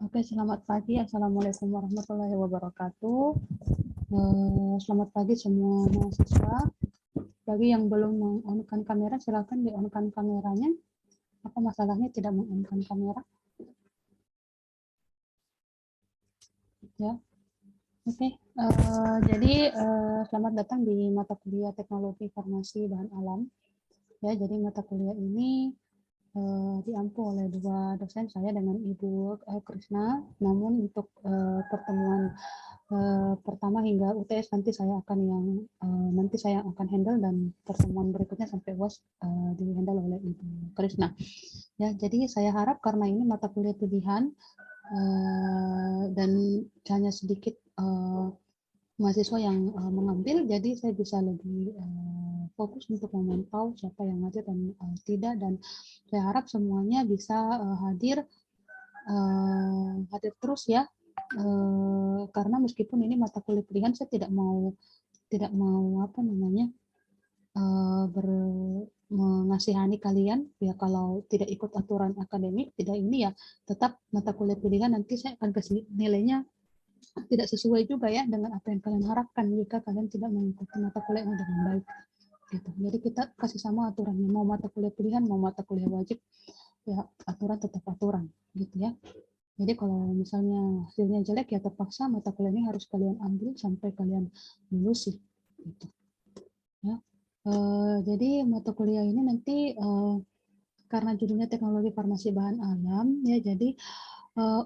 Oke, selamat pagi. Assalamualaikum warahmatullahi wabarakatuh. Selamat pagi semua mahasiswa. Bagi yang belum meng-on-kan kamera, silakan di-on-kan kameranya. Apa masalahnya tidak meng-on-kan kamera? Ya, oke. Jadi selamat datang di mata kuliah Teknologi Farmasi Bahan Alam. Ya, jadi mata kuliah ini diampu oleh dua dosen, saya dengan Ibu Krisna. Namun untuk pertemuan pertama hingga UTS nanti saya akan handle, dan pertemuan berikutnya sampai UAS dihandle oleh Ibu Krisna. Ya, jadi saya harap karena ini mata kuliah pilihan dan hanya sedikit mahasiswa yang mengambil, jadi saya bisa lebih fokus untuk memantau siapa yang ngajar dan tidak, dan saya harap semuanya bisa hadir terus ya, karena meskipun ini mata kuliah pilihan, saya tidak mau apa namanya mengasihani kalian ya kalau tidak ikut aturan akademik, tidak ini ya, tetap mata kuliah pilihan. Nanti saya akan kasih nilainya tidak sesuai juga ya dengan apa yang kalian harapkan jika kalian tidak mengikuti mata kuliah yang dengan baik gitu. Jadi kita kasih sama aturannya, mau mata kuliah pilihan mau mata kuliah wajib ya, aturan tetap aturan gitu ya. Jadi kalau misalnya hasilnya jelek ya terpaksa mata kuliah ini harus kalian ambil sampai kalian lulus sih gitu ya. Jadi mata kuliah ini nanti karena judulnya teknologi farmasi bahan alam ya, jadi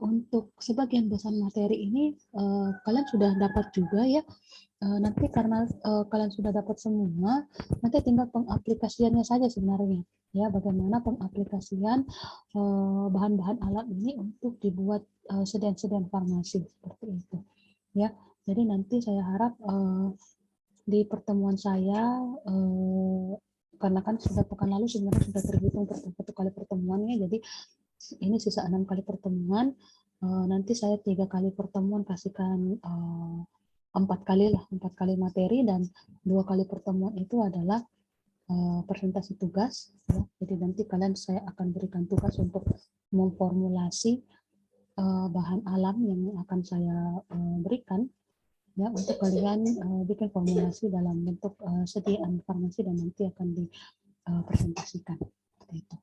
untuk sebagian besar materi ini kalian sudah dapat juga ya. Nanti karena kalian sudah dapat semua, nanti tinggal pengaplikasiannya saja sebenarnya ya, bagaimana pengaplikasian bahan-bahan alam ini untuk dibuat sedan-sedan farmasi seperti itu ya. Jadi nanti saya harap di pertemuan saya, karena kan sudah pekan lalu sebenarnya sudah terhitung satu kali pertemuannya, jadi ini sisa 6 kali pertemuan. Nanti saya 3 kali pertemuan kasihkan 4 kali materi, dan 2 kali pertemuan itu adalah presentasi tugas ya. Jadi nanti saya akan berikan tugas untuk memformulasi bahan alam yang akan saya berikan ya, untuk kalian bikin formulasi dalam bentuk sediaan farmasi dan nanti akan dipresentasikan seperti itu.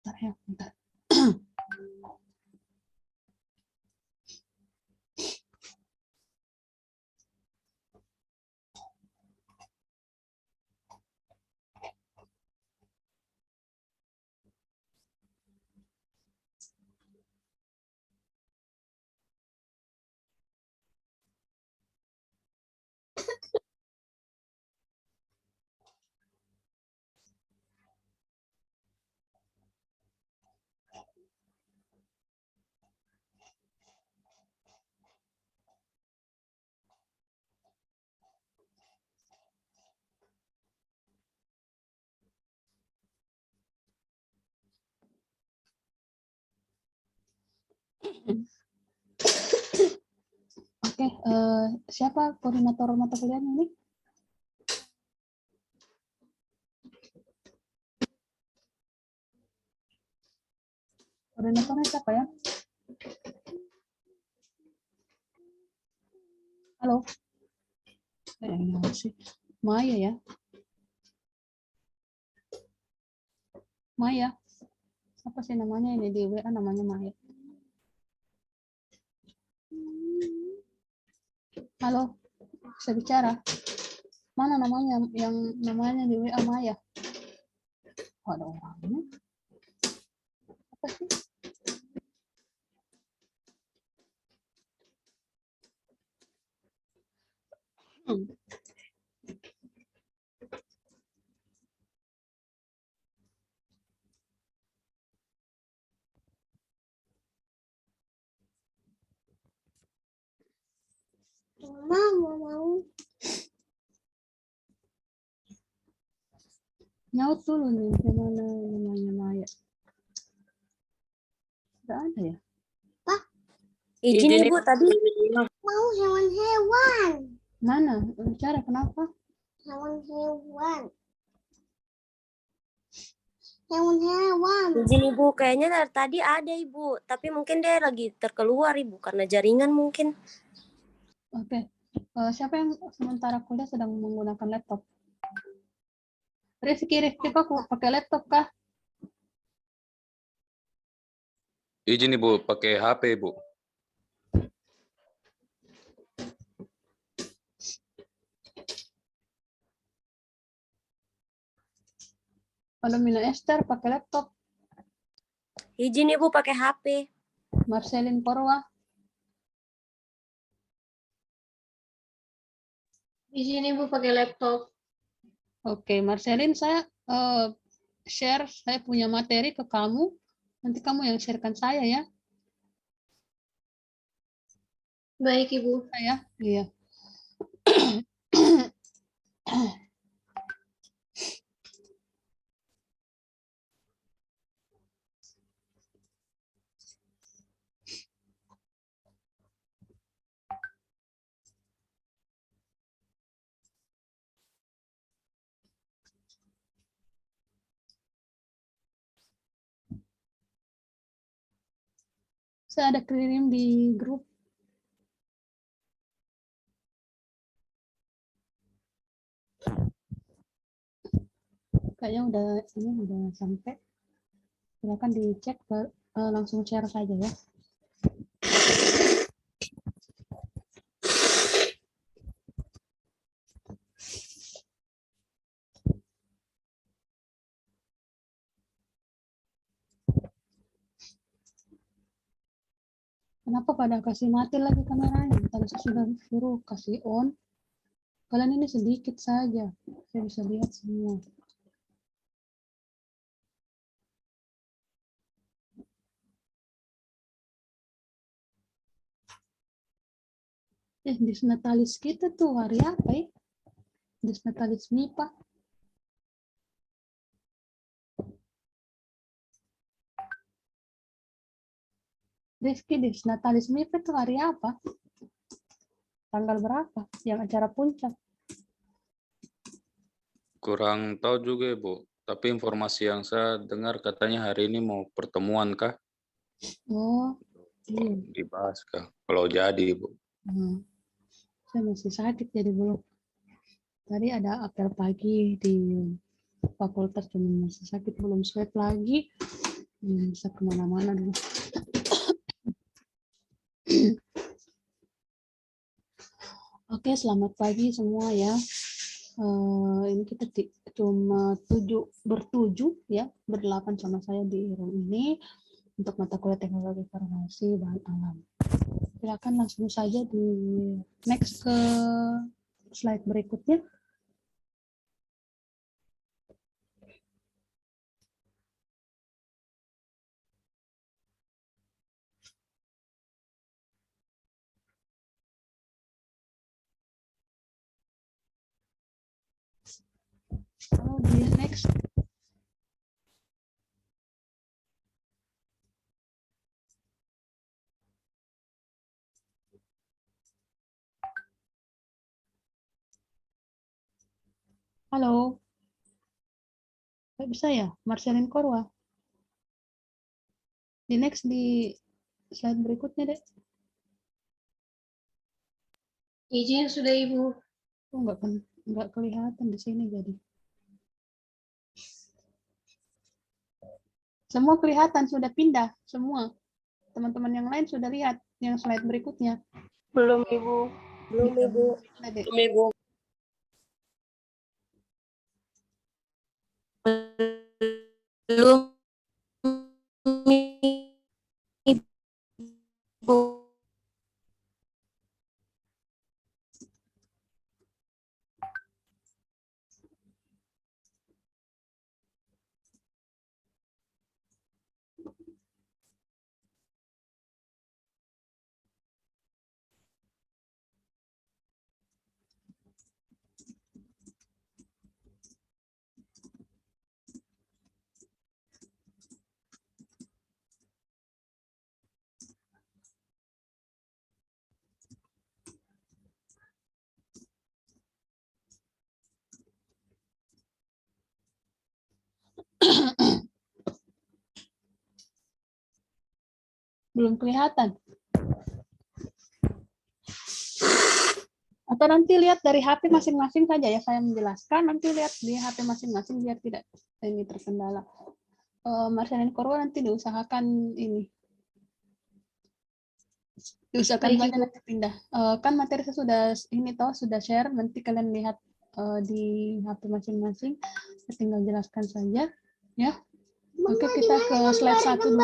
Bentar ya, bentar. Oke, siapa koordinator mata kuliah ini? Koordinatornya siapa ya? Halo? Sih. Maya ya? Maya? Apa sih namanya ini di WA, namanya Maya? Halo? Bisa bicara? Mana namanya yang namanya di WA Maya? Oh, ada orangnya. Apa sih? Mau. Nyaut dulu nih, gimana namanya Maya? Tidak ada ya? Pak, izin Ibu tadi Mau hewan-hewan. Mana? Bicara kenapa? Hewan-hewan. Hewan. Izin Ibu, kayaknya dari tadi ada Ibu, tapi mungkin dia lagi terkeluar Ibu karena jaringan mungkin. Oke. Siapa yang sementara kuliah sedang menggunakan laptop? Rizky kok pakai laptop kah? Izin Ibu, pakai HP Ibu. Kalau Mina Esther pakai laptop. Izin Ibu pakai HP. Marcelin Korwa. Izin Ibu pakai laptop. Oke, Marcelin, saya share, saya punya materi ke kamu. Nanti kamu yang sharekan saya ya. Baik Ibu. Saya, iya. Saya ada kirim di grup. Kayaknya udah sampai. Silakan dicek, langsung share saja ya. Kenapa pada kasih mati lagi kameranya? Tadi saya sudah suruh kasih on. Kalian ini sedikit saja. Saya bisa lihat semua. Disnatalis kita tuh hari apa ya? Disnatalis MIPA. Rizky, Disnatalis MIPA tuh hari apa? Tanggal berapa? Yang acara puncak. Kurang tahu juga Ibu. Tapi informasi yang saya dengar katanya hari ini mau pertemuan kah? Oh, iya. Dibahas kah? Kalau jadi Ibu. Saya masih sakit jadi belum. Tadi ada apel pagi di fakultas, cuma masih sakit, belum swab lagi. Bisa kemana-mana dulu. Oke, selamat pagi semua ya. Ini kita cuma bertujuh ya, berdelapan sama saya di room ini untuk mata kuliah teknologi farmasi bahan alam. Silakan langsung saja di next ke slide berikutnya. Di next. Halo. Nggak bisa ya? Marcelin Korwa. Di next di slide berikutnya deh. Izin sudah Ibu. Oh, nggak kelihatan di sini jadi. Semua kelihatan sudah pindah semua. Teman-teman yang lain sudah lihat yang slide berikutnya. Belum Ibu. Belum Ibu. Adek. Belum Ibu. Belum Ibu. Belum kelihatan. Atau nanti lihat dari HP masing-masing saja ya, saya menjelaskan, nanti lihat di HP masing-masing biar tidak ini terkendala. Marcelin Korwa nanti diusahakan ini. Diusahakan Baik, saja Ibu. nanti pindah. Kan materi saya sudah ini toh sudah share, nanti kalian lihat di HP masing-masing. Saya tinggal jelaskan saja ya. Oke, kita ke slide 1 dulu.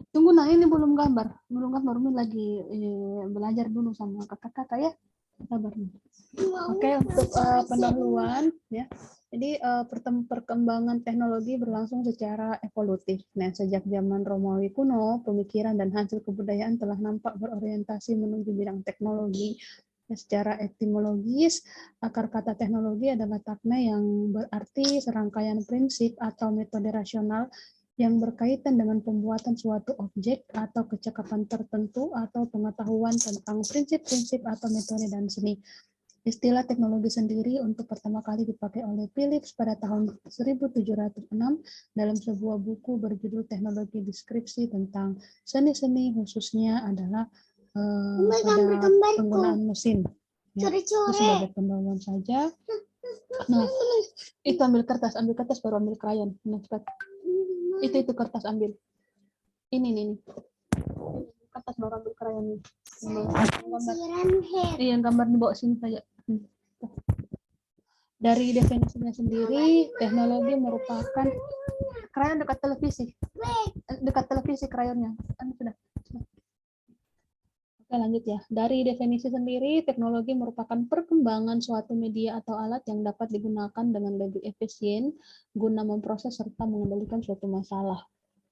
Tunggu, nah ini belum gambar. Ini lagi belajar dulu sama kakak-kakak ya. Sabar. Oke, untuk pendahuluan ya. Jadi perkembangan teknologi berlangsung secara evolutif. Nah, sejak zaman Romawi kuno, pemikiran dan hasil kebudayaan telah nampak berorientasi menuju bidang teknologi. Secara etimologis, akar kata teknologi adalah takna yang berarti serangkaian prinsip atau metode rasional yang berkaitan dengan pembuatan suatu objek atau kecakapan tertentu atau pengetahuan tentang prinsip-prinsip atau metode dan seni. Istilah teknologi sendiri untuk pertama kali dipakai oleh Phillips pada tahun 1706 dalam sebuah buku berjudul Teknologi Deskripsi tentang seni-seni, khususnya adalah pada penggunaan mesin. Ya, itu sebagai pendahuluan saja. Nah, itu ambil kertas baru ambil krayon. Nah, cepat. Itu kertas ambil. Ini. Kertas baru ambil krayon ini. Iya, gambar dibawa sini saja. Dari definisinya sendiri, teknologi merupakan krayon dekat televisi krayonnya. Sudah. Oke, lanjut ya. Dari definisi sendiri, teknologi merupakan perkembangan suatu media atau alat yang dapat digunakan dengan lebih efisien guna memproses serta mengendalikan suatu masalah.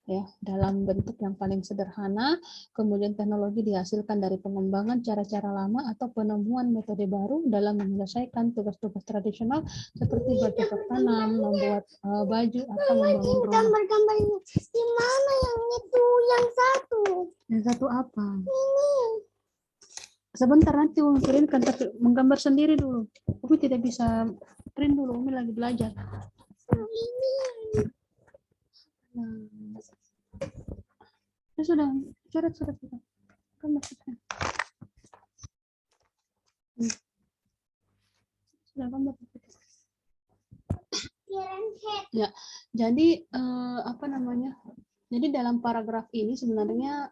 Ya, dalam bentuk yang paling sederhana, kemudian teknologi dihasilkan dari pengembangan cara-cara lama atau penemuan metode baru dalam menyelesaikan tugas-tugas tradisional seperti bercocok tanam, membuat baju atau membangun rumah. Gambar-gambar ini di mana yang itu, yang satu? Yang satu apa? Ini. Sebentar nanti Umi printkan, tapi menggambar sendiri dulu. Umi tidak bisa print dulu, Umi lagi belajar. Ini. Ya sudah, coret. Kan maksudnya. Sudah gambar. Ya, jadi apa namanya? Jadi dalam paragraf ini sebenarnya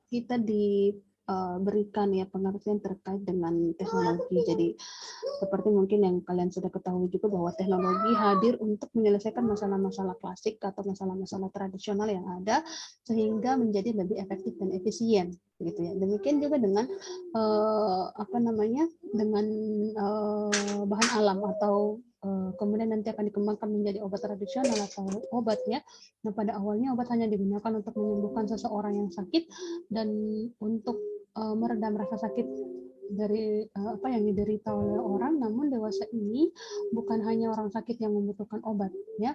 kita diberikan ya pengertian terkait dengan teknologi. Jadi seperti mungkin yang kalian sudah ketahui juga bahwa teknologi hadir untuk menyelesaikan masalah-masalah klasik atau masalah-masalah tradisional yang ada sehingga menjadi lebih efektif dan efisien gitu ya. Demikian juga dengan apa namanya? Dengan bahan alam atau kemudian nanti akan dikembangkan menjadi obat tradisional atau obat ya. Nah, pada awalnya obat hanya digunakan untuk menyembuhkan seseorang yang sakit dan untuk meredam rasa sakit dari apa yang diderita oleh orang. Namun dewasa ini bukan hanya orang sakit yang membutuhkan obat ya.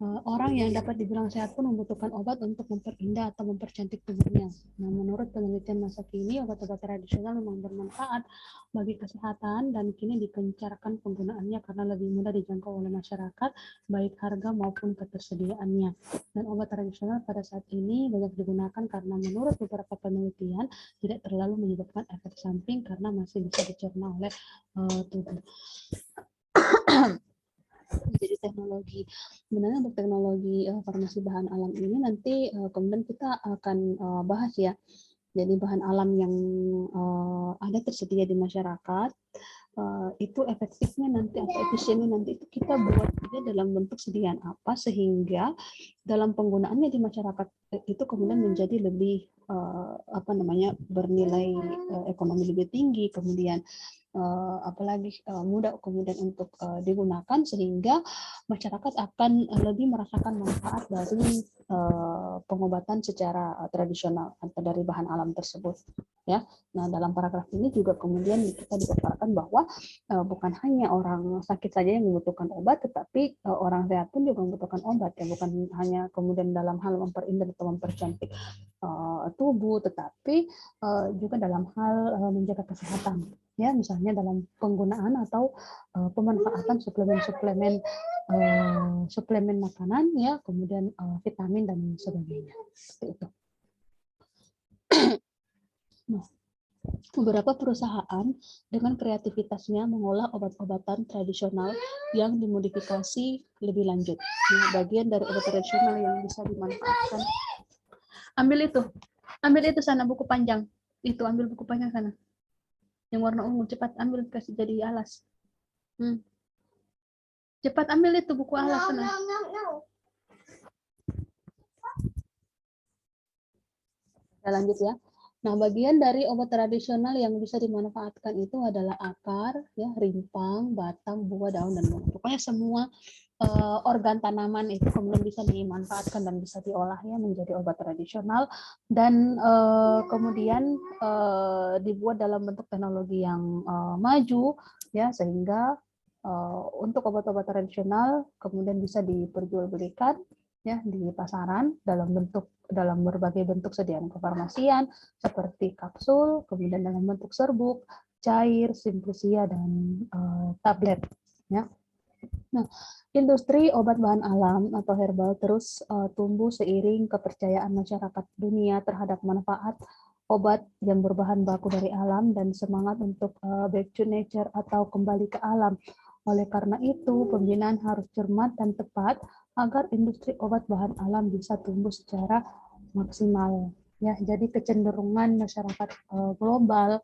Orang yang dapat dibilang sehat pun membutuhkan obat untuk memperindah atau mempercantik tubuhnya. Nah, menurut penelitian masa kini, obat-obat tradisional memang bermanfaat bagi kesehatan dan kini dikencarkan penggunaannya karena lebih mudah dijangkau oleh masyarakat, baik harga maupun ketersediaannya. Dan obat tradisional pada saat ini banyak digunakan karena menurut beberapa penelitian tidak terlalu menyebabkan efek samping karena masih bisa dicerna oleh tubuh. Jadi teknologi, sebenarnya untuk teknologi farmasi bahan alam ini nanti kemudian kita akan bahas ya. Jadi bahan alam yang ada tersedia di masyarakat itu efektifnya nanti atau efisiennya nanti itu kita buat dia dalam bentuk sediaan apa sehingga dalam penggunaannya di masyarakat itu kemudian menjadi lebih apa namanya bernilai ekonomi lebih tinggi, kemudian apalagi mudah kemudian untuk digunakan sehingga masyarakat akan lebih merasakan manfaat dari pengobatan secara tradisional atau dari bahan alam tersebut ya. Nah, dalam paragraf ini juga kemudian kita dipaparkan bahwa bukan hanya orang sakit saja yang membutuhkan obat, tetapi orang sehat pun juga membutuhkan obat ya, bukan hanya kemudian dalam hal memperindah atau mempercantik tubuh, tetapi juga dalam hal menjaga kesehatan ya, misalnya dalam penggunaan atau pemanfaatan suplemen makanan ya, kemudian vitamin dan sebagainya seperti itu. Nah, beberapa perusahaan dengan kreativitasnya mengolah obat-obatan tradisional yang dimodifikasi lebih lanjut. Nah, bagian dari obat tradisional yang bisa dimanfaatkan. Ambil itu sana buku panjang. Itu ambil buku panjang sana. Yang warna ungu, cepat ambil kasih jadi alas. Cepat ambil itu buku alas sana. Kita lanjut ya. Nah, bagian dari obat tradisional yang bisa dimanfaatkan itu adalah akar, ya, rimpang, batang, buah, daun, dan bunga. Pokoknya semua organ tanaman itu kemudian bisa dimanfaatkan dan bisa diolah ya menjadi obat tradisional dan kemudian dibuat dalam bentuk teknologi yang maju ya sehingga untuk obat-obat tradisional kemudian bisa diperjualbelikan ya di pasaran dalam berbagai bentuk sediaan kefarmasian seperti kapsul, kemudian dalam bentuk serbuk, cair, simplisia dan tablet ya. Nah, industri obat bahan alam atau herbal terus tumbuh seiring kepercayaan masyarakat dunia terhadap manfaat obat yang berbahan baku dari alam dan semangat untuk back to nature atau kembali ke alam. Oleh karena itu, pembinaan harus cermat dan tepat agar industri obat bahan alam bisa tumbuh secara maksimal. Ya, jadi kecenderungan masyarakat global,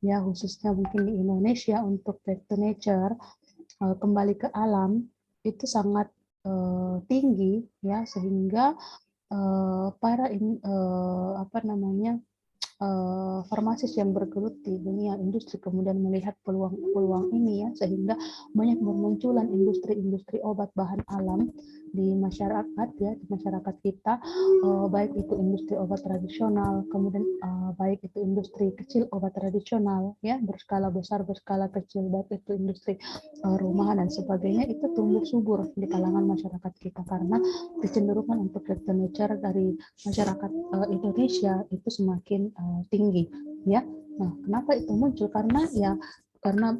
ya khususnya mungkin di Indonesia untuk back to nature, kembali ke alam itu sangat tinggi, ya sehingga para farmasis yang bergelut di dunia industri kemudian melihat peluang ini ya sehingga banyak bermunculan industri-industri obat bahan alam di masyarakat ya di masyarakat kita baik itu industri obat tradisional kemudian baik itu industri kecil obat tradisional ya berskala besar berskala kecil baik itu industri rumahan dan sebagainya itu tumbuh subur di kalangan masyarakat kita karena kecenderungan untuk nature dari masyarakat Indonesia itu semakin tinggi ya. Nah, kenapa itu muncul? Karena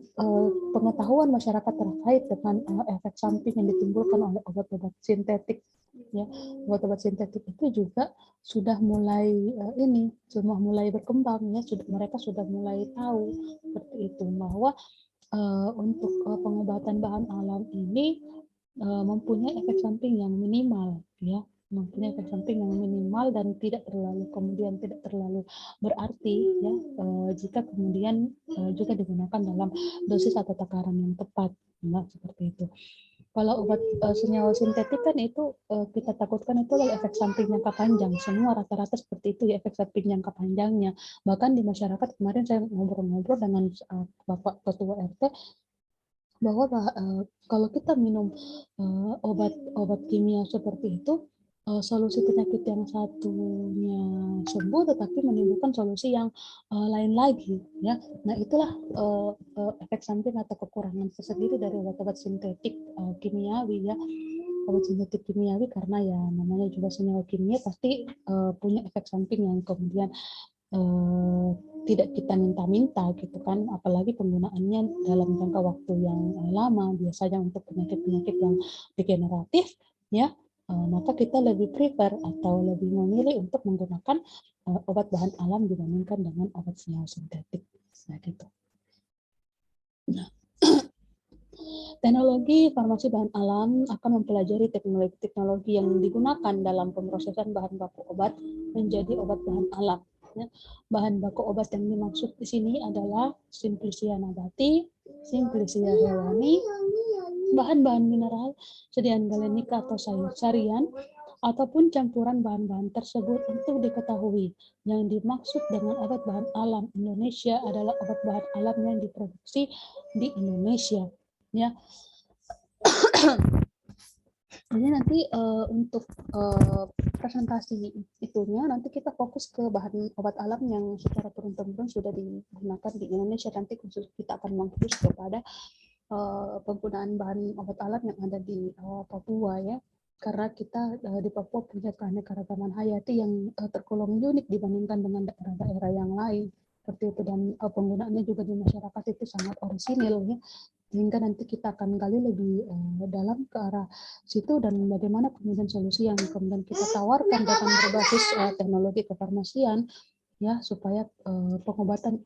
pengetahuan masyarakat terkait dengan efek samping yang ditimbulkan oleh obat-obat sintetik ya. Obat-obat sintetik itu juga sudah mulai mulai berkembang ya, mereka sudah mulai tahu seperti itu bahwa untuk pengobatan bahan alam ini mempunyai efek samping yang minimal ya. Mempunyai efek samping yang minimal dan tidak terlalu berarti ya jika kemudian juga digunakan dalam dosis atau takaran yang tepat ya, seperti itu. Kalau obat senyawa sintetik kan itu kita takutkan itu adalah efek samping jangka panjang. Semua rata-rata seperti itu ya efek samping jangka panjangnya. Bahkan di masyarakat kemarin saya ngobrol-ngobrol dengan Bapak Ketua RT bahwa kalau kita minum obat kimia seperti itu solusi penyakit yang satunya sembuh tetapi menimbulkan solusi yang lain lagi ya. Nah, itulah efek samping atau kekurangan tersendiri dari obat-obat sintetik kimiawi ya. Obat sintetik kimiawi karena ya namanya juga senyawa kimia pasti punya efek samping yang kemudian tidak kita minta-minta gitu kan, apalagi penggunaannya dalam jangka waktu yang lama biasanya untuk penyakit-penyakit yang degeneratif ya. Maka kita lebih prefer atau lebih memilih untuk menggunakan obat bahan alam dibandingkan dengan obat senyawa sintetik. Nah, gitu. Nah, teknologi farmasi bahan alam akan mempelajari teknologi-teknologi yang digunakan dalam pemrosesan bahan baku obat menjadi obat bahan alam. Bahan baku obat yang dimaksud di sini adalah simplisia nabati, simplisia hewani, bahan-bahan mineral, sediaan galenika atau sayur-sayuran, ataupun campuran bahan-bahan tersebut. Untuk diketahui, yang dimaksud dengan obat bahan alam Indonesia adalah obat bahan alam yang diproduksi di Indonesia. Ya. Ini nanti untuk presentasi itunya nanti kita fokus ke bahan obat alam yang secara turun-temurun sudah digunakan di Indonesia. Nanti khusus kita akan mengfokus kepada penggunaan bahan obat alam yang ada di Papua ya, karena kita di Papua punya keanekaragaman hayati yang tergolong unik dibandingkan dengan daerah-daerah yang lain seperti itu, dan penggunaannya juga di masyarakat itu sangat orisinil ya, sehingga nanti kita akan gali lebih dalam ke arah situ dan bagaimana kemudian solusi yang kemudian kita tawarkan dengan berbasis teknologi kefarmasian ya, supaya pengobatan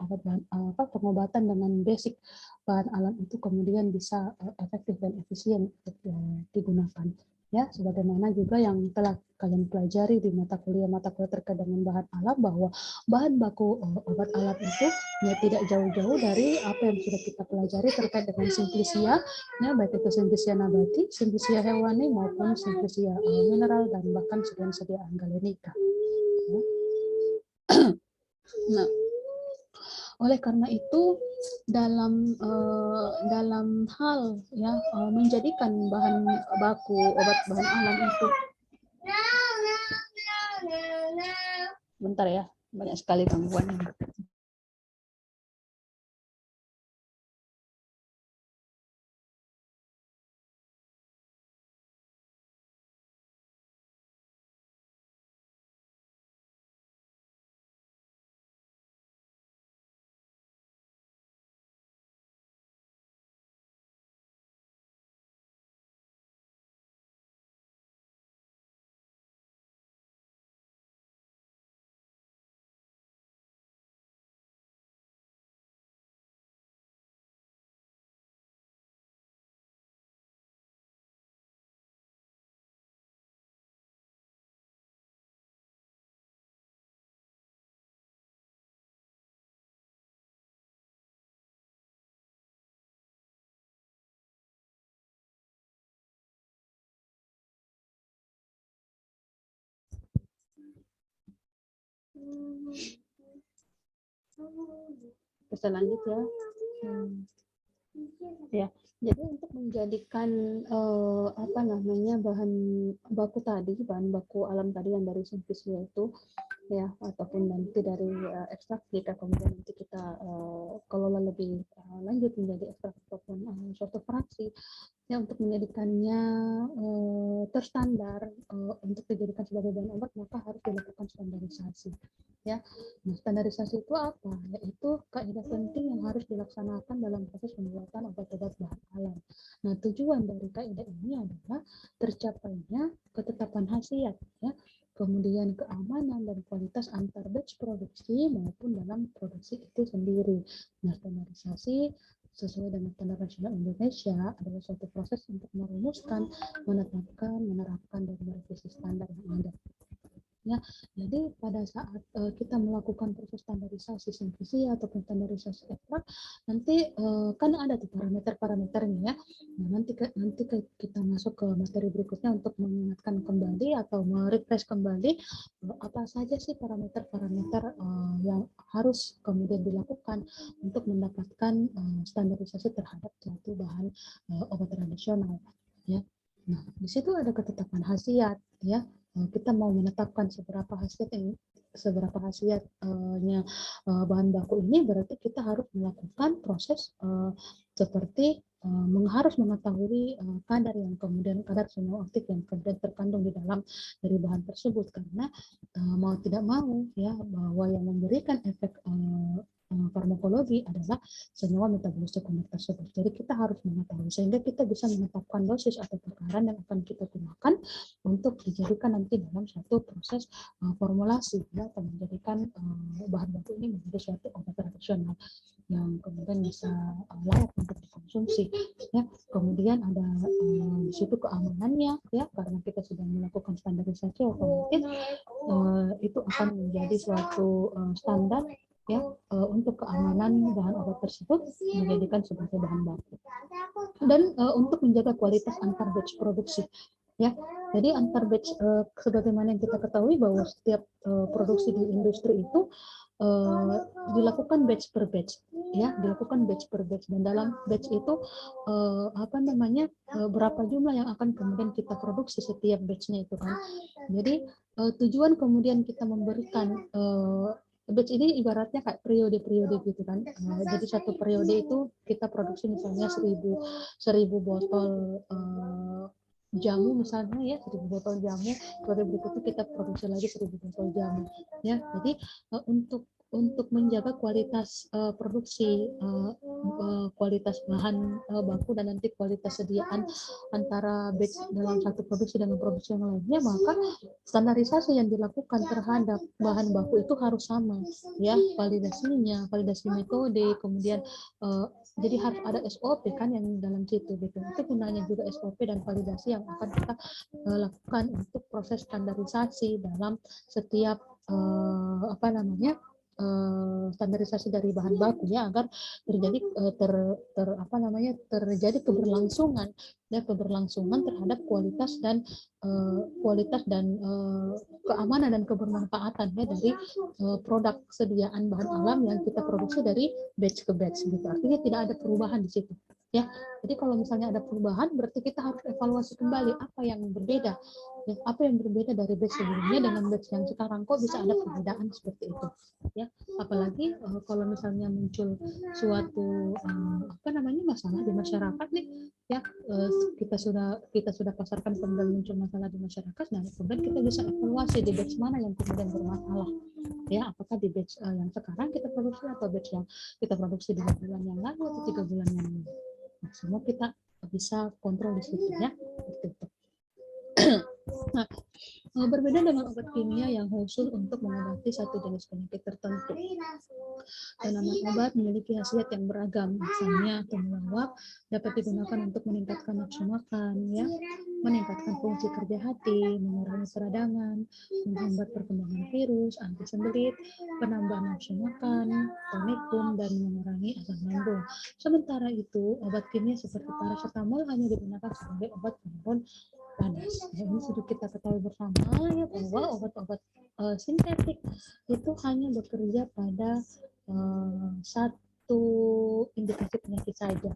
pengobatan dengan basic bahan alam itu kemudian bisa efektif dan efisien untuk digunakan. Ya, sebagaimana juga yang telah kalian pelajari di mata kuliah terkait dengan bahan alam, bahwa bahan baku obat alam itu ya tidak jauh-jauh dari apa yang sudah kita pelajari terkait dengan simplisia, ya, baik itu simplisia nabati, simplisia hewani maupun simplisia mineral dan bahkan sedia galenika. Ya. Nah, oleh karena itu dalam hal ya menjadikan bahan baku obat bahan alam itu, bentar ya, banyak sekali gangguan. Bisa lanjut ya. Ya, jadi untuk menjadikan bahan baku tadi, bahan baku alam tadi yang dari simplisia itu ya, ataupun nanti dari ekstrak, jika kemudian nanti kita kelola lebih lanjut menjadi ekstrak ataupun suatu fraksi, ya, untuk menjadikannya terstandar untuk dijadikan sebagai bahan obat, maka harus dilakukan standarisasi. Ya, nah, standarisasi itu apa? Yaitu kaidah penting yang harus dilaksanakan dalam proses pembuatan obat-obat bahan alam. Nah, tujuan dari kaidah ini adalah tercapainya ketetapan khasiat, ya, kemudian keamanan dan kualitas antar batch produksi maupun dalam produksi itu sendiri. Nah, standarisasi sesuai dengan standar nasional Indonesia adalah suatu proses untuk merumuskan, menetapkan, menerapkan, dan merevisi standar yang ada. Ya, jadi pada saat kita melakukan proses standarisasi simplisia ataupun standarisasi ekstrak, nanti kan ada tuh parameter-parameternya ya. Nah, nanti kita masuk ke materi berikutnya untuk mengingatkan kembali atau merefresh kembali apa saja sih parameter-parameter yang harus kemudian dilakukan untuk mendapatkan standarisasi terhadap suatu bahan obat tradisional ya. Nah, di situ ada ketetapan khasiat ya. Kita mau menetapkan seberapa khasiatnya bahan baku ini, berarti kita harus melakukan proses seperti harus mengetahui kadar senyawa aktif yang kemudian terkandung di dalam dari bahan tersebut, karena mau tidak mau ya, bahwa yang memberikan efek farmakologi adalah senyawa metabolis sekunder tersebut. Jadi kita harus mengetahui sehingga kita bisa menetapkan dosis atau takaran yang akan kita gunakan untuk dijadikan nanti dalam suatu proses formulasi ya, atau menjadikan bahan baku ini menjadi suatu obat tradisional yang kemudian bisa layak untuk dikonsumsi ya. Kemudian ada di situ keamanannya ya, karena kita sudah melakukan standarisasi, otomatis itu akan menjadi suatu standar ya untuk keamanan bahan obat tersebut menjadikan sebagai bahan baku, dan untuk menjaga kualitas antar batch produksi ya. Jadi antar batch sebagaimana yang kita ketahui bahwa setiap produksi di industri itu dilakukan batch per batch ya, dilakukan batch per batch, dan dalam batch itu berapa jumlah yang akan kemudian kita produksi setiap batchnya itu kan. Jadi tujuan kemudian kita memberikan batch ini ibaratnya kayak periode-periode gitu kan. Jadi satu periode itu kita produksi misalnya 1000 botol jamu misalnya ya, 1000 botol jamu, periode berikutnya kita produksi lagi 1000 botol jamu ya. Jadi untuk untuk menjaga kualitas produksi, kualitas bahan baku dan nanti kualitas sediaan antara batch dalam satu produksi dengan produksi yang lainnya, maka standarisasi yang dilakukan terhadap bahan baku itu harus sama, ya, validasinya, validasi metode, kemudian jadi harus ada SOP kan yang dalam situ gitu. Itu gunanya juga SOP dan validasi yang akan kita lakukan untuk proses standarisasi dalam setiap standarisasi dari bahan baku, ya, agar terjadi terjadi keberlangsungan terhadap kualitas dan keamanan dan kebermanfaatan, ya, dari produk sediaan bahan alam yang kita produksi dari batch ke batch gitu. Artinya tidak ada perubahan di situ, ya. Jadi kalau misalnya ada perubahan, berarti kita harus evaluasi kembali apa yang berbeda, ya, apa yang berbeda dari batch sebelumnya dengan batch yang sekarang, kok bisa ada perbedaan seperti itu, ya. Apalagi kalau misalnya muncul suatu masalah di masyarakat nih, ya, kita sudah pasarkan, kemudian muncul masalah di masyarakat, nah kemudian kita bisa evaluasi di batch mana yang kemudian bermasalah, ya, apakah di batch yang sekarang kita produksi atau batch yang kita produksi 2 bulan yang lalu atau 3 bulan yang lalu. Nah, semua kita bisa kontrol di situ, ya, seperti itu. Nah, berbeda dengan obat kimia yang khusus untuk mengobati satu jenis penyakit tertentu. Tanaman obat memiliki khasiat yang beragam, misalnya temulawak dapat digunakan untuk meningkatkan nafsu makan, ya, meningkatkan fungsi kerja hati, mengurangi peradangan, menghambat perkembangan virus, antisembelit, penambah nafsu makan, tonikum, dan mengurangi asam lambung. Sementara itu, obat kimia seperti paracetamol hanya digunakan sebagai obat penurun panas. Ya, ini sudah kita ketahui bersama, ya, bahwa obat-obat sintetik itu hanya bekerja pada satu indikasi penyakit saja,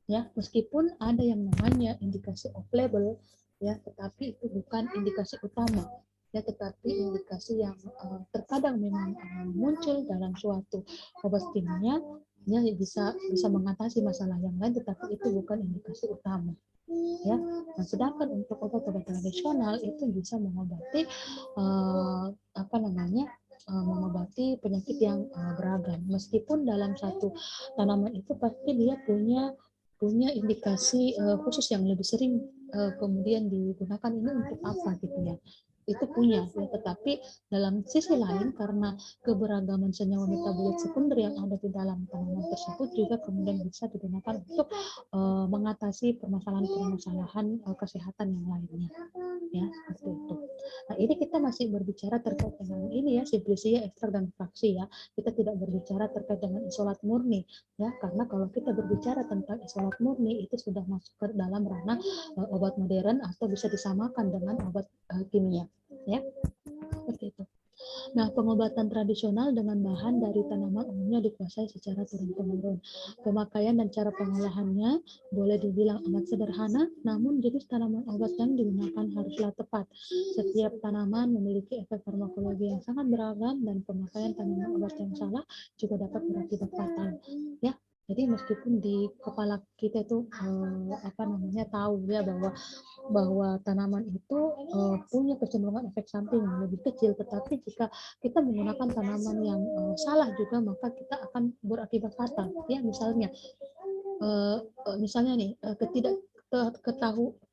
ya, meskipun ada yang namanya indikasi off label, ya, tetapi itu bukan indikasi utama, ya, tetapi indikasi yang terkadang memang muncul dalam suatu obat kimia, ya, bisa mengatasi masalah yang lain, tetapi itu bukan indikasi utama, ya. Nah, sedangkan untuk obat-obat tradisional itu bisa mengobati mengobati penyakit yang beragam, meskipun dalam satu tanaman itu pasti dia punya indikasi khusus yang lebih sering kemudian digunakan ini untuk apa gitu, ya, itu punya, ya, tetapi dalam sisi lain karena keberagaman senyawa metabolit sekunder yang ada di dalam tanaman tersebut juga kemudian bisa digunakan untuk mengatasi permasalahan-permasalahan kesehatan yang lainnya, ya, seperti itu. Nah, ini kita masih berbicara terkait dengan ini, ya, simplicia, ekstrak, dan fraksi, ya. Kita tidak berbicara terkait dengan isolat murni, ya, karena kalau kita berbicara tentang isolat murni itu sudah masuk ke dalam ranah obat modern atau bisa disamakan dengan obat kimia, ya, seperti itu. Nah, pengobatan tradisional dengan bahan dari tanaman umumnya dikuasai secara turun-temurun. Pemakaian dan cara pengolahannya boleh dibilang amat sederhana, namun jenis tanaman obat yang digunakan haruslah tepat. Setiap tanaman memiliki efek farmakologi yang sangat beragam dan pemakaian tanaman obat yang salah juga dapat berakibat fatal, ya. Jadi meskipun di kepala kita itu tahu, ya, bahwa tanaman itu punya kecenderungan efek samping yang lebih kecil, tetapi jika kita menggunakan tanaman yang salah juga maka kita akan berakibat fatal, ya. Misalnya nih,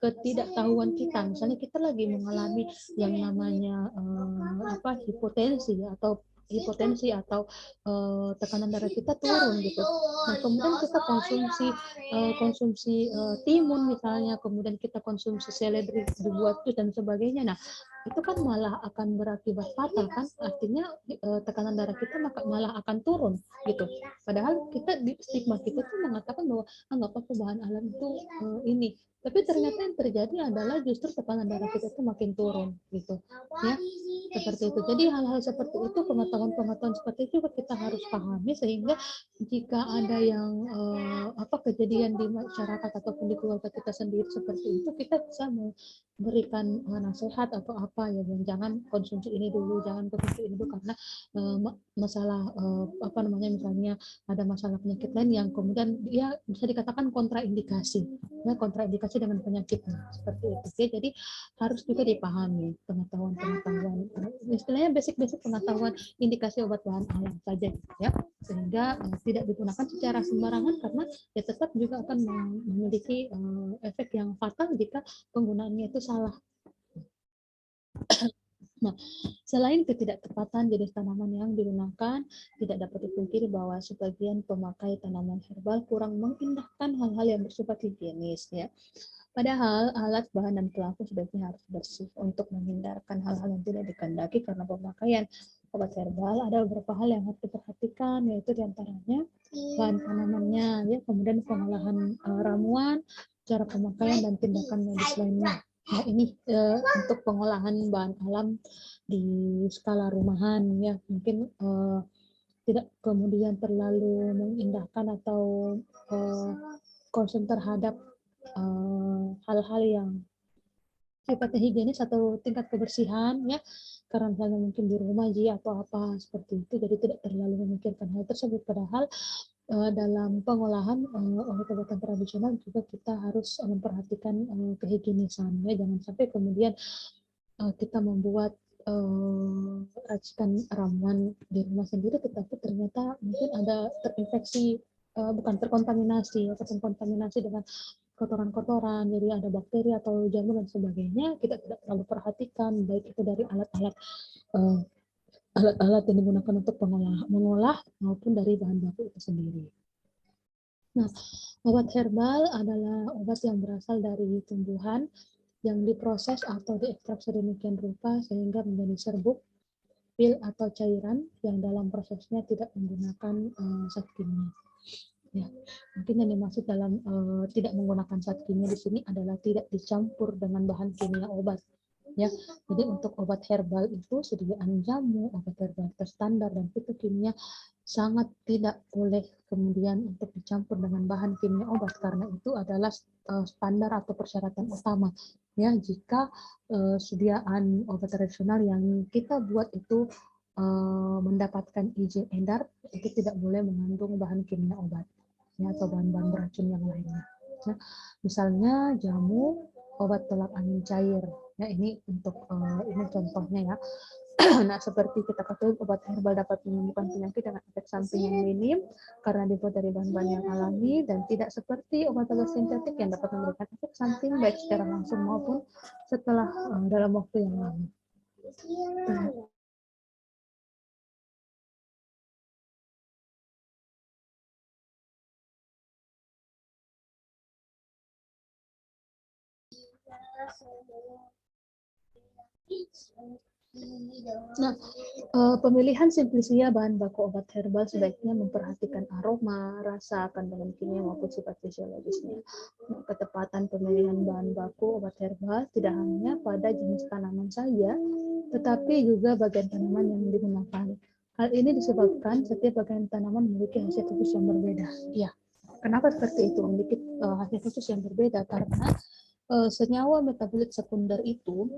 ketidaktahuan kita, misalnya kita lagi mengalami yang namanya hipotensi atau tekanan darah kita turun gitu. Nah, kemudian kita konsumsi timun misalnya, kemudian kita konsumsi seledri dibuat jus dan sebagainya. Nah, itu kan malah akan berakibat fatal kan? Artinya tekanan darah kita malah akan turun gitu. Padahal kita di stigma kita tuh mengatakan bahwa nggak apa-apa bahan alam itu ini. Tapi ternyata yang terjadi adalah justru tekanan darah kita itu makin turun gitu, ya, seperti itu. Jadi hal-hal seperti itu, pengetahuan seperti itu kita harus pahami, sehingga jika ada yang kejadian di masyarakat ataupun di keluarga kita sendiri seperti itu, kita bisa memberikan nasihat atau apa ya, jangan konsumsi ini dulu, jangan konsumsi ini dulu karena masalah apa namanya, misalnya ada masalah penyakit lain yang kemudian dia bisa dikatakan kontraindikasi, ya kontraindikasi dengan penyakitnya seperti itu. Ya, jadi harus juga dipahami pengetahuan istilahnya basic pengetahuan indikasi obat bahan alam saja ya, sehingga tidak digunakan secara sembarangan karena ya tetap juga akan memiliki efek yang fatal jika penggunaannya itu salah. Nah, selain ketidaktepatan jenis tanaman yang digunakan, tidak dapat dipungkiri bahwa sebagian pemakai tanaman herbal kurang mengindahkan hal-hal yang bersifat higienis ya. Padahal alat, bahan, dan pelaku sebaiknya harus bersih untuk menghindarkan hal-hal yang tidak dikehendaki karena pemakaian obat herbal. Ada beberapa hal yang harus diperhatikan, yaitu diantaranya bahan tanamannya, ya, kemudian pengolahan ramuan, cara pemakaian, dan tindakan medis lainnya. Nah, ini untuk pengolahan bahan alam di skala rumahan ya, mungkin tidak kemudian terlalu mengindahkan atau konsen terhadap hal-hal yang sifatnya higienis atau tingkat kebersihan ya, karena misalnya mungkin di rumah aja atau apa seperti itu, jadi tidak terlalu memikirkan hal tersebut. Padahal dalam pengolahan obat-obatan tradisional juga kita harus memperhatikan kehigienisan ya, jangan sampai kemudian kita membuat racikan ramuan di rumah sendiri tetapi ternyata mungkin ada terinfeksi, bukan terkontaminasi dengan kotoran-kotoran, jadi ada bakteri atau jamur dan sebagainya, kita tidak terlalu perhatikan, baik itu dari alat-alat yang digunakan untuk mengolah maupun dari bahan baku itu sendiri. Nah, obat herbal adalah obat yang berasal dari tumbuhan yang diproses atau diekstrak sedemikian rupa sehingga menjadi serbuk, pil atau cairan yang dalam prosesnya tidak menggunakan zat kimia. Ya, mungkin yang dimaksud dalam tidak menggunakan zat kimia di sini adalah tidak dicampur dengan bahan kimia obat. Ya, jadi untuk obat herbal itu sediaan jamu, obat herbal terstandar dan fitokimia sangat tidak boleh kemudian untuk dicampur dengan bahan kimia obat karena itu adalah standar atau persyaratan utama ya, jika sediaan obat tradisional yang kita buat itu mendapatkan izin edar, itu tidak boleh mengandung bahan kimia obat ya, atau bahan-bahan beracun yang lainnya. Nah, misalnya jamu, obat tolak angin cair. Ya, ini untuk ini contohnya ya. Nah, seperti kita ketahui obat herbal dapat menyembuhkan penyakit dengan efek samping yang minim karena dibuat dari bahan-bahan yang alami dan tidak seperti obat-obat sintetik yang dapat memberikan efek samping baik secara langsung maupun setelah dalam waktu yang lama. Nah, pemilihan simplisia bahan baku obat herbal sebaiknya memperhatikan aroma, rasa, kandungan kimia maupun sifat fisiologisnya. Nah, ketepatan pemilihan bahan baku obat herbal tidak hanya pada jenis tanaman saja, tetapi juga bagian tanaman yang digunakan. Hal ini disebabkan setiap bagian tanaman memiliki hasil khusus yang berbeda. Ya, kenapa seperti itu? Memiliki hasil khusus yang berbeda karena senyawa metabolit sekunder itu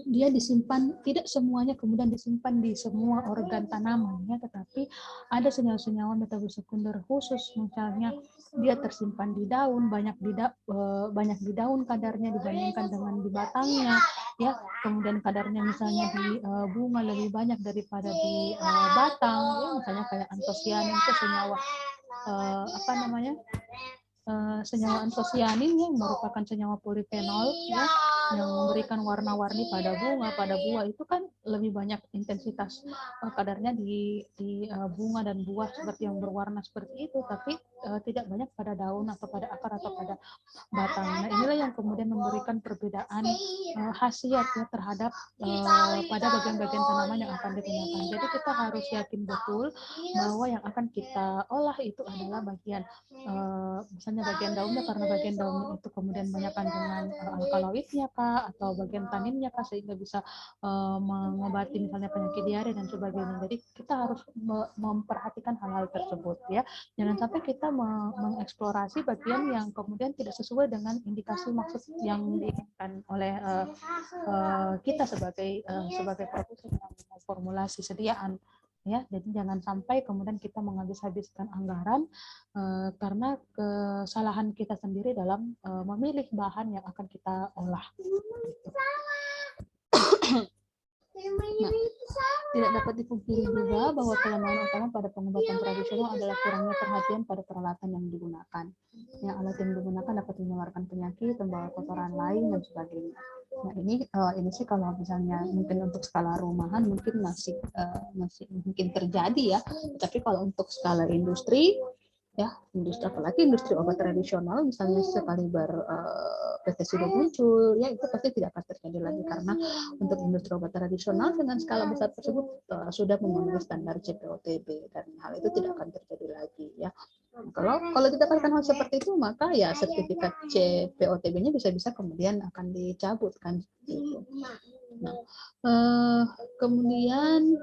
dia disimpan, tidak semuanya kemudian disimpan di semua organ tanaman ya, tetapi ada senyawa-senyawa metabolit sekunder khusus, misalnya dia tersimpan di daun, banyak di daun kadarnya dibandingkan dengan di batangnya ya, kemudian kadarnya misalnya di bunga lebih banyak daripada di batang ya, misalnya kayak antosianin itu senyawa senyawa antosianin yang merupakan senyawa polifenol ya, yang memberikan warna-warni pada bunga, pada buah, itu kan lebih banyak intensitas kadarnya di bunga dan buah seperti yang berwarna seperti itu, tapi tidak banyak pada daun atau pada akar atau pada batang. Nah, inilah yang kemudian memberikan perbedaan khasiat ya terhadap pada bagian-bagian tanaman yang akan digunakan. Jadi kita harus yakin betul bahwa yang akan kita olah itu adalah bagian misalnya bagian daunnya, karena bagian daunnya itu kemudian banyak kandungan alkaloidnya kah, atau bagian taninnya kah, sehingga bisa mengobati misalnya penyakit diare dan sebagainya. Jadi kita harus memperhatikan hal-hal tersebut ya. Jangan sampai kita mengeksplorasi bagian yang kemudian tidak sesuai dengan indikasi maksud yang diinginkan oleh kita sebagai produsen yang formulasi sediaan. Ya, jadi jangan sampai kemudian kita menghabis-habiskan anggaran karena kesalahan kita sendiri dalam memilih bahan yang akan kita olah. Nah, tidak dapat dipungkiri juga bahwa kelemahan utama pada pengobatan tradisional adalah kurangnya perhatian pada peralatan yang digunakan. Ya, alat yang digunakan dapat menularkan penyakit, membawa kotoran lain dan sebagainya. Nah, ini sih kalau misalnya mungkin untuk skala rumahan mungkin masih mungkin terjadi ya. Tapi kalau untuk skala industri, ya industri apalagi industri obat tradisional misalnya sekaliber PT sudah muncul, ya itu pasti tidak akan terjadi lagi karena untuk industri obat tradisional dengan skala besar tersebut sudah memenuhi standar CPOTB dan hal itu tidak akan terjadi lagi ya. Kalau kita katakan hal seperti itu maka ya sertifikat CPOTB-nya bisa-bisa kemudian akan dicabut kan gitu. Nah, kemudian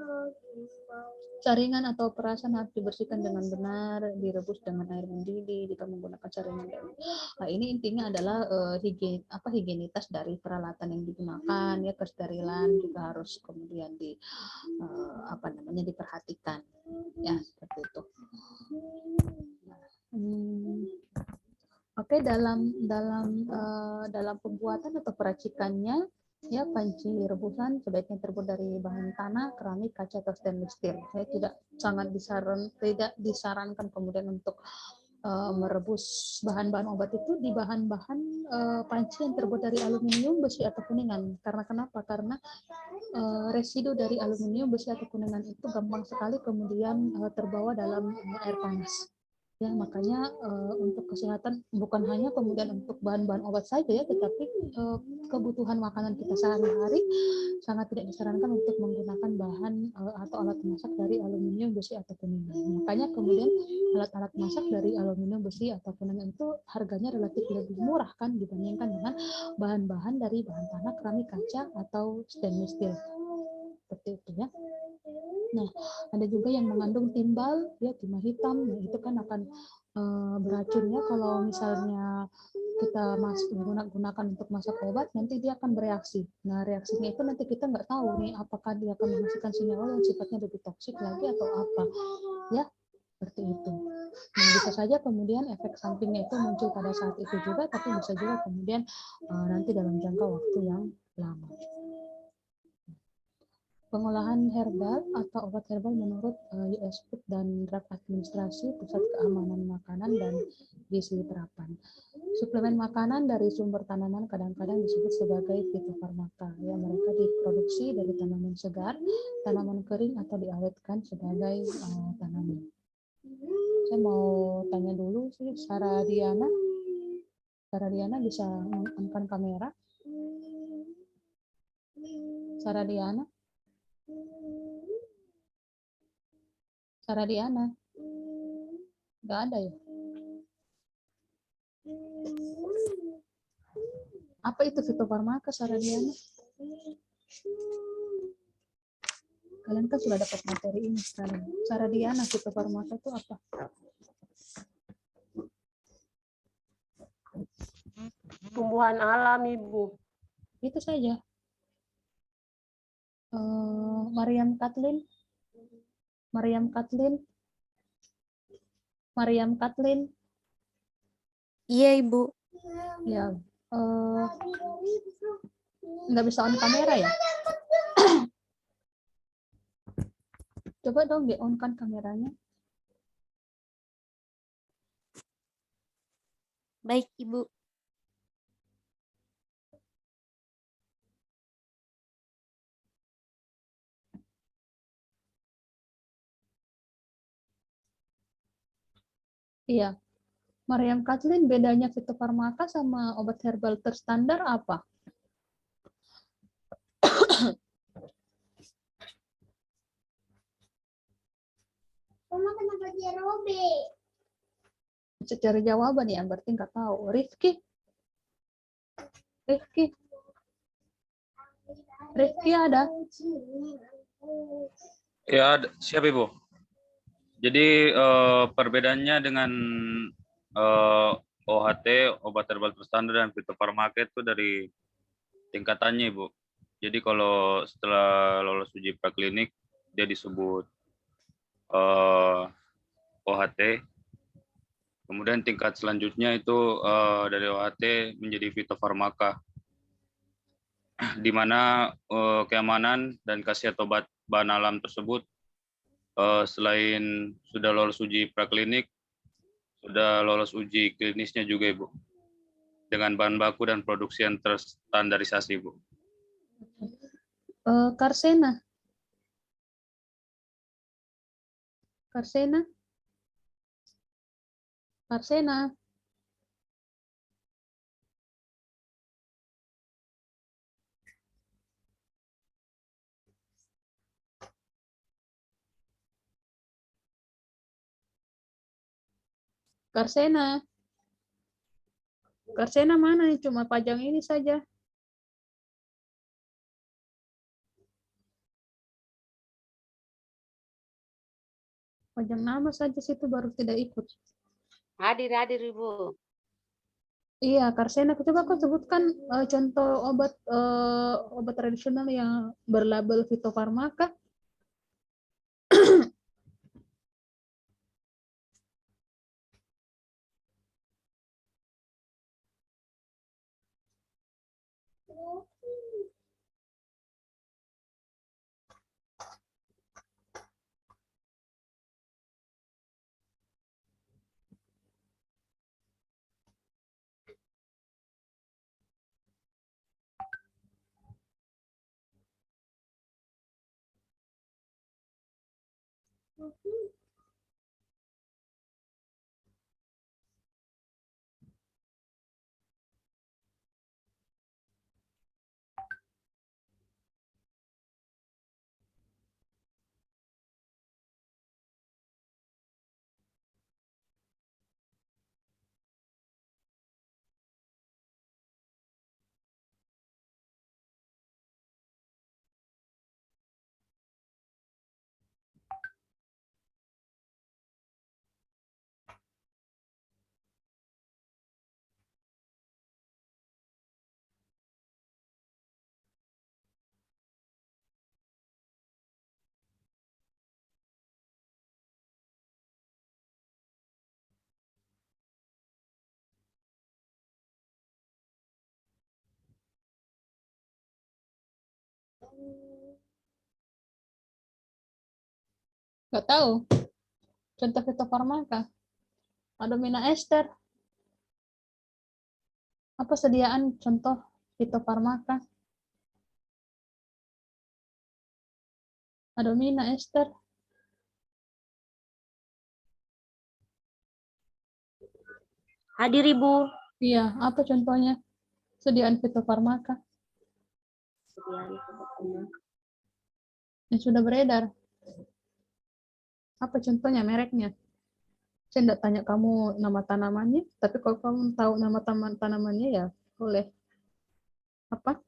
saringan atau perasan harus dibersihkan dengan benar, direbus dengan air mendidih jika menggunakan saringan. Nah, ini intinya adalah higienitas dari peralatan yang digunakan, ya kesterilan juga harus kemudian diperhatikan, ya seperti itu. Oke, dalam pembuatan atau peracikannya. Ya, panci rebusan sebaiknya terbuat dari bahan tanah, keramik, kaca atau stainless steel. Saya tidak disarankan kemudian untuk merebus bahan-bahan obat itu di bahan-bahan panci yang terbuat dari aluminium, besi atau kuningan. Karena kenapa? Karena residu dari aluminium, besi atau kuningan itu gampang sekali kemudian terbawa dalam air panas. Ya, makanya untuk kesehatan bukan hanya kemudian untuk bahan-bahan obat saja ya, tetapi kebutuhan makanan kita sehari-hari sangat tidak disarankan untuk menggunakan bahan atau alat masak dari aluminium, besi atau kuningan. Makanya kemudian alat-alat masak dari aluminium, besi atau kuningan itu harganya relatif lebih murah kan dibandingkan dengan bahan-bahan dari bahan tanah, keramik, kaca atau stainless steel. Seperti itu ya. Nah, ada juga yang mengandung timbal, ya timah hitam, nah, itu kan akan beracun ya kalau misalnya kita gunakan untuk masak obat, nanti dia akan bereaksi. Nah, reaksinya itu nanti kita nggak tahu nih apakah dia akan menghasilkan senyawa yang sifatnya lebih toksik lagi atau apa, ya seperti itu. Nah, bisa saja kemudian efek sampingnya itu muncul pada saat itu juga, tapi bisa juga kemudian nanti dalam jangka waktu yang lama. Pengolahan herbal atau obat herbal menurut US Food dan Drug Administrasi, Pusat Keamanan Makanan dan Gizi Terapan. Suplemen makanan dari sumber tanaman kadang-kadang disebut sebagai fitofarmaka. Ya, mereka diproduksi dari tanaman segar, tanaman kering atau diawetkan sebagai tanaman. Saya mau tanya dulu sih, Sarah Diana bisa on-kan kamera? Sarah Diana? Nggak ada ya? Apa itu fitofarmaka, Sarah Diana? Kalian kan sudah dapat materi ini sekarang. Sarah Diana, fitofarmaka itu apa? Tumbuhan alam, Ibu. Itu saja. Mariam Kathleen. Iya, Ibu. Ya, nggak bisa on kamera ya? Coba dong di on kan kameranya. Baik, Ibu. Iya. Mariam Kathleen, bedanya fitofarmaka sama obat herbal terstandar apa? Mama kenapa dia robek? Secara jawaban ya, berarti nggak tahu. Rifki ada? Ya, siap Ibu. Jadi perbedaannya dengan OHT, obat herbal terstandar, dan fitofarmaka itu dari tingkatannya, Ibu. Jadi kalau setelah lolos uji praklinik, dia disebut OHT. Kemudian tingkat selanjutnya itu dari OHT menjadi fitofarmaka, di mana keamanan dan khasiat obat bahan alam tersebut selain sudah lolos uji praklinik, sudah lolos uji klinisnya juga, Ibu, dengan bahan baku dan produksi yang terstandarisasi, Bu. Karsena. Karsena. Karsena. Karsena. Karsena mana nih? Cuma pajang ini saja. Pajang nama saja situ baru tidak ikut. Hadir Ibu. Iya, Karsena. Coba kau sebutkan contoh obat obat tradisional yang berlabel fitofarmaka. Nggak tahu. Contoh fitofarmaka. Adomina ester. Apa sediaan contoh fitofarmaka? Adomina ester. Hadir Ibu. Iya, apa contohnya? Sediaan fitofarmaka yang sudah beredar. Apa contohnya, mereknya? Saya tidak tanya kamu nama tanamannya, tapi kalau kamu tahu nama tanamannya ya boleh. Apa?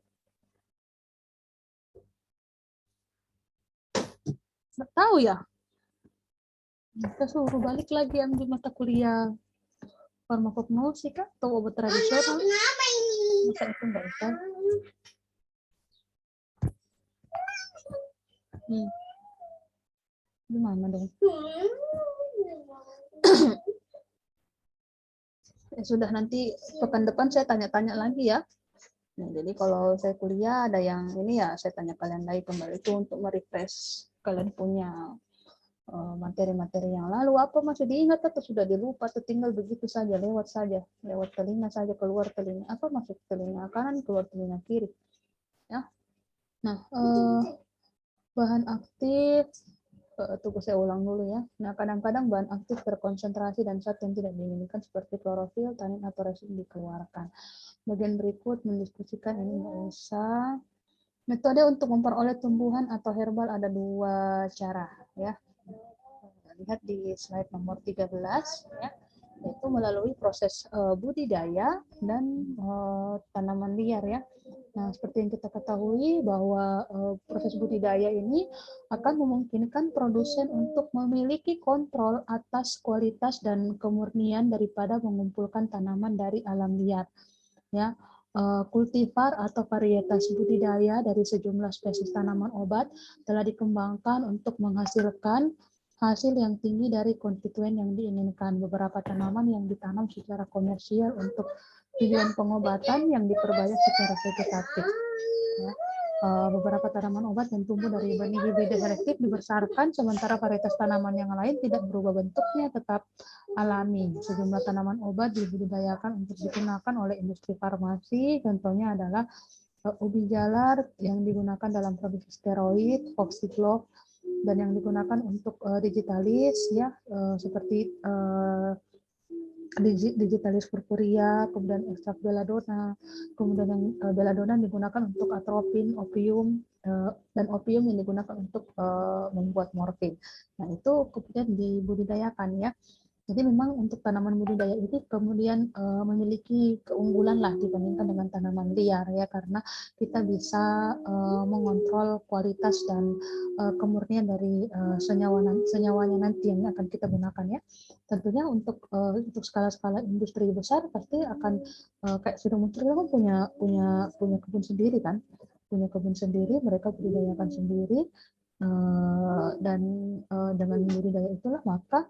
Nggak tahu ya? Kita suruh balik lagi ambil mata kuliah farmakognosi kah? Atau obat tradisional? Masa itu nggak tahu? Gimana dong? Ya sudah, nanti pekan depan saya tanya-tanya lagi ya. Nah, jadi kalau saya kuliah ada yang ini ya saya tanya kalian lagi kembali itu untuk merefresh kalian punya materi-materi yang lalu, apa masih diingat atau sudah dilupa atau tinggal begitu saja lewat telinga saja, keluar telinga, apa masuk telinga kanan keluar telinga kiri ya. Nah, bahan aktif, tunggu saya ulang dulu ya. Nah, kadang-kadang bahan aktif berkonsentrasi dan zat yang tidak diinginkan seperti klorofil, tanin atau resin dikeluarkan. Bagian berikut mendiskusikan ini nggak usah. Metode untuk memperoleh tumbuhan atau herbal ada dua cara ya. Lihat di slide nomor 13 ya. yaitu melalui proses budidaya dan tanaman liar ya. Nah, seperti yang kita ketahui bahwa proses budidaya ini akan memungkinkan produsen untuk memiliki kontrol atas kualitas dan kemurnian daripada mengumpulkan tanaman dari alam liar. Ya, kultivar atau varietas budidaya dari sejumlah spesies tanaman obat telah dikembangkan untuk menghasilkan hasil yang tinggi dari konstituen yang diinginkan. Beberapa tanaman yang ditanam secara komersial untuk tujuan pengobatan yang diperbanyak secara vegetatif. Ya. Beberapa tanaman obat yang tumbuh dari benih hibrid selektif dibesarkan, sementara varietas tanaman yang lain tidak berubah bentuknya, tetap alami. Sejumlah tanaman obat dibudidayakan untuk digunakan oleh industri farmasi, contohnya adalah ubi jalar yang digunakan dalam produksi steroid, foxglove, dan yang digunakan untuk digitalis ya seperti digitalis purpurea, kemudian ekstrak belladonna, kemudian yang belladonna digunakan untuk atropin, opium, dan opium yang digunakan untuk membuat morfin. Nah, itu kemudian dibudidayakan ya. Jadi memang untuk tanaman budidaya itu kemudian memiliki keunggulan lah dibandingkan dengan tanaman liar ya, karena kita bisa mengontrol kualitas dan kemurnian dari senyawanya nanti yang akan kita gunakan ya. Tentunya untuk skala-skala industri besar pasti akan kayak sudah muncul kan punya kebun sendiri kan, punya kebun sendiri, mereka budidayakan sendiri dan dengan budidaya itulah maka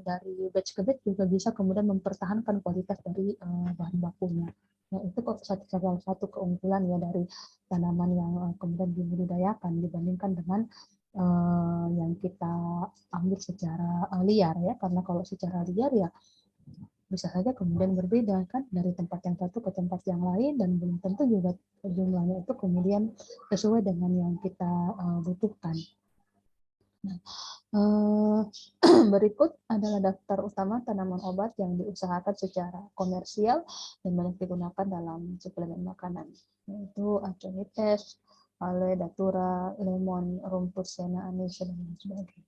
dari batch ke batch juga bisa kemudian mempertahankan kualitas dari bahan bakunya. Nah, itu kok salah satu keunggulan ya dari tanaman yang kemudian dibudidayakan dibandingkan dengan yang kita ambil secara liar ya, karena kalau secara liar ya bisa saja kemudian berbeda kan dari tempat yang satu ke tempat yang lain dan belum tentu juga jumlahnya itu kemudian sesuai dengan yang kita butuhkan. Nah, berikut adalah daftar utama tanaman obat yang diusahakan secara komersial dan banyak digunakan dalam suplemen makanan, yaitu Aconites, Aloe, Datura, Lemon, rumput Senna, Anis, dan lain sebagainya.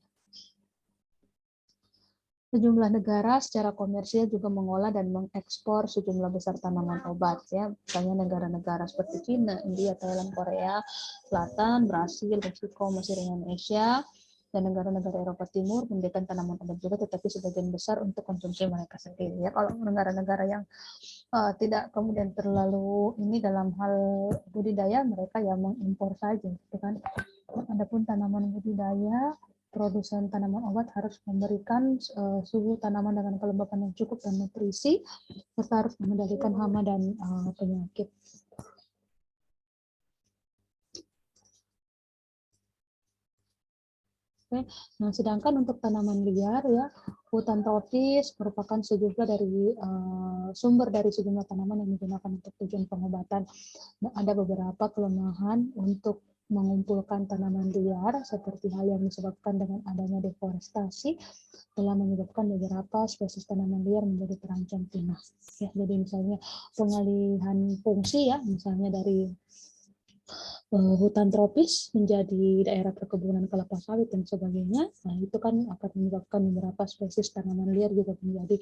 Sejumlah negara secara komersial juga mengolah dan mengekspor sejumlah besar tanaman obat ya, misalnya negara-negara seperti China, India, Thailand, Korea Selatan, Brasil, Meksiko, Mesir, Indonesia, dan negara-negara Eropa Timur memberikan tanaman obat juga, tetapi sebagian besar untuk konsumsi mereka sendiri ya. Kalau negara-negara yang tidak kemudian terlalu ini dalam hal budidaya, mereka ya mengimpor saja gitu kan. Adapun tanaman budidaya, produsen tanaman obat harus memberikan suhu tanaman dengan kelembapan yang cukup dan nutrisi, serta harus mengendalikan hama dan penyakit. Oke. Nah, sedangkan untuk tanaman liar ya, hutan tropis merupakan sejumlah dari sumber dari sejumlah tanaman yang digunakan untuk tujuan pengobatan. Nah, ada beberapa kelemahan untuk mengumpulkan tanaman liar, seperti hal yang disebabkan dengan adanya deforestasi telah menyebabkan beberapa spesies tanaman liar menjadi terancam punah. Ya, jadi misalnya pengalihan fungsi ya, misalnya dari hutan tropis menjadi daerah perkebunan kelapa sawit dan sebagainya. Nah, itu kan akan menyebabkan beberapa spesies tanaman liar juga menjadi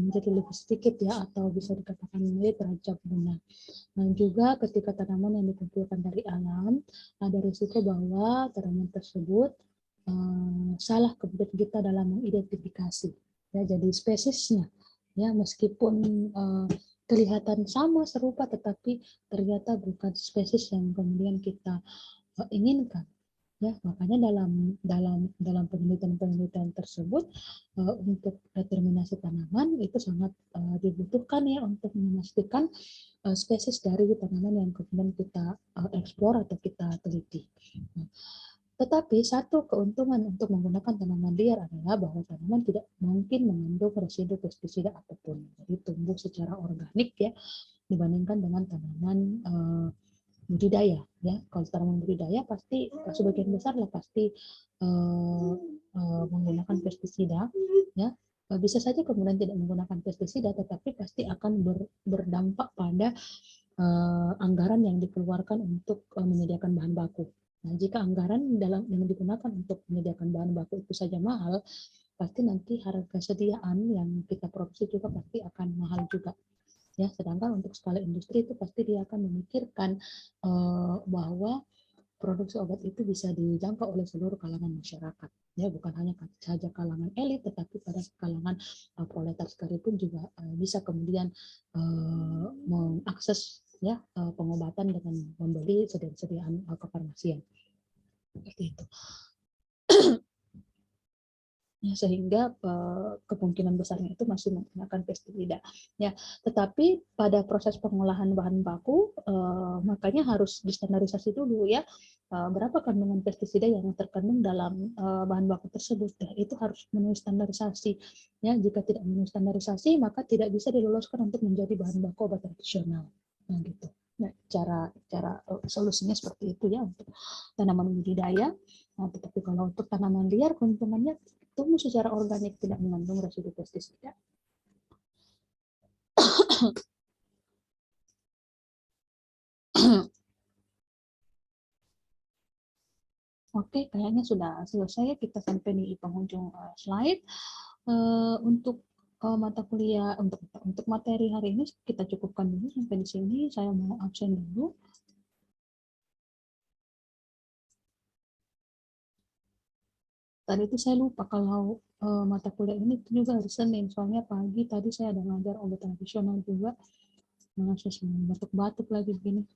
lebih sedikit ya, atau bisa dikatakan menjadi terancam punah. Nah, juga ketika tanaman yang dikumpulkan dari alam, ada risiko bahwa tanaman tersebut salah kemudian kita dalam mengidentifikasi ya, jadi spesiesnya ya, meskipun kelihatan sama serupa tetapi ternyata bukan spesies yang kemudian kita inginkan ya. Makanya dalam penelitian tersebut untuk determinasi tanaman itu sangat dibutuhkan ya, untuk memastikan spesies dari tanaman yang kemudian kita eksplor atau kita teliti. Tetapi satu keuntungan untuk menggunakan tanaman liar adalah bahwa tanaman tidak mungkin mengandung residu pestisida apapun. Jadi tumbuh secara organik ya, dibandingkan dengan tanaman budidaya ya. Kalau tanaman budidaya pasti sebagian besar lah pasti menggunakan pestisida ya. Bisa saja kemudian tidak menggunakan pestisida, tetapi pasti akan berdampak pada anggaran yang dikeluarkan untuk menyediakan bahan baku. Nah, jika anggaran yang digunakan untuk menyediakan bahan baku itu saja mahal, pasti nanti harga sediaan yang kita produksi juga pasti akan mahal juga. Ya, sedangkan untuk skala industri itu pasti dia akan memikirkan bahwa produksi obat itu bisa dijangkau oleh seluruh kalangan masyarakat. Ya, bukan hanya saja kalangan elit, tetapi pada kalangan proletar sekalipun juga bisa kemudian mengakses ya pengobatan dengan membeli sediaan kefarmasian. Seperti itu. Ya, sehingga kemungkinan besarnya itu masih menggunakan pestisida. Ya, tetapi pada proses pengolahan bahan baku makanya harus distandarisasi dulu ya berapa kandungan pestisida yang terkandung dalam bahan baku tersebut. Ya, itu harus memenuhi standarisasi. Ya, jika tidak memenuhi standarisasi maka tidak bisa diloloskan untuk menjadi bahan baku obat tradisional. Nah, gitu. Nah, cara solusinya seperti itu ya untuk tanaman budidaya. Nah, tetapi kalau untuk tanaman liar keuntungannya tumbuh secara organik tidak mengandung residu pestisida. Oke, kayaknya sudah selesai. Kita sampai di penghujung slide. Untuk mata kuliah untuk materi hari ini kita cukupkan dulu sampai di sini. Saya mau absen dulu. Tadi itu saya lupa kalau mata kuliah ini juga hari Senin, soalnya pagi tadi saya ada ngajar obat tradisional juga. Saya batuk-batuk lagi begini.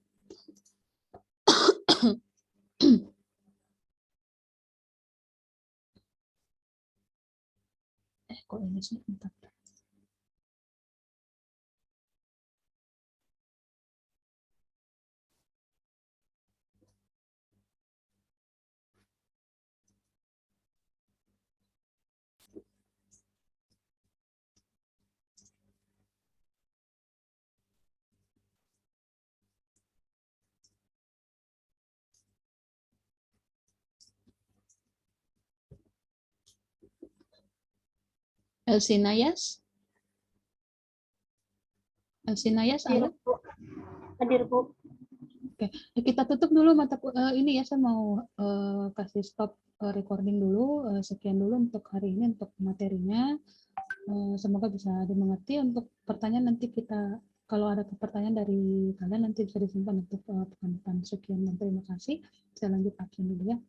Kok ini sih? Bentar. Elsinayas? Elsinayas ada? Hadir, Bu. Oke, kita tutup dulu mata ini ya, saya mau kasih stop recording dulu. Sekian dulu untuk hari ini untuk materinya. Semoga bisa dimengerti. Untuk pertanyaan nanti kita, kalau ada pertanyaan dari kalian nanti bisa disimpan untuk pekan depan. Sekian dan terima kasih. Saya lanjut absen dulu ya.